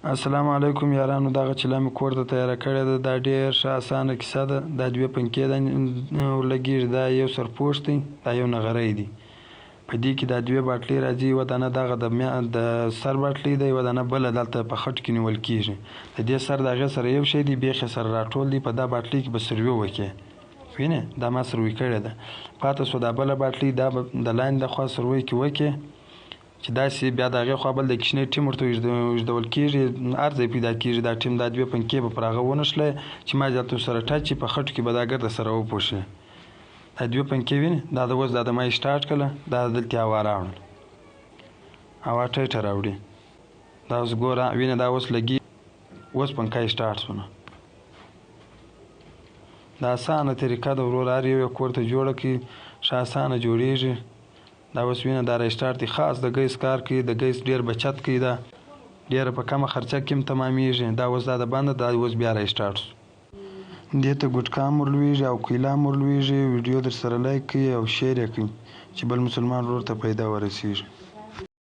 السلام علیکم یارانو. دغه چې لا مې کور ته تیاره کړې ده دا ډېر ښه اسانه کیسه ده. دا دوې پنکې ورلګېږي، دا یو سرپوښ دی، دا یو نغری دی. په دې کې دا دوې باټلۍ راځي، یوه دانه دغه د سر باټلۍ ده، یوه دانه بله دلته په خټو کې نیول کېږي. د دې سر د هغې سره یو شی دی، بیخ یې سره راټول دی. په دا باټلۍ کې به سروي وکړې، وینې دا ما سروي کړې ده. پاته سوه دا بله باټلۍ، دا به د لاندې د خوا سروي کې وکړې چې داسې بیا د هغې خوا بل د کشنۍ ټیم ورته اوږدول کېږي، هر ځای پیدا کېږي دا ټیم. دا دوې پنکې به پر هغه ونښلئ چې ما زیات ورسره ټچ شي، په خټو کې به دا ګرده سره وپوښي. دا دوې پنکې وینې، دا د اوس دا د ما یې سټارټ کړله، دا دلته هوا راوړل، هوا ټیټه راوړي. دا اوس ګوره وینې، دا اوس لګي، اوس پنکه یې سټارټ شوله. دا اسانه طریقه ده ورور، هر یو یې کور ته جوړه کړي، ښه اسانه جوړېږي. دا اوس وینه دا رایسټارټ دی، خاص د ګیس کار کوي، د ګیس ډېر بچت کوي، دا ډېره په کمه خرچه کې هم تمامېږي. دا اوس دا د بنده، دا اوس بیا رایسټارټ شو. دې ته ګوټکا هم ورلوېږي او کویلا هم ورلوېږي. ویډیو در سره لایک کړئ او شیر یې کړئ چې بل مسلمان ورور ته پیدا ورسېږي.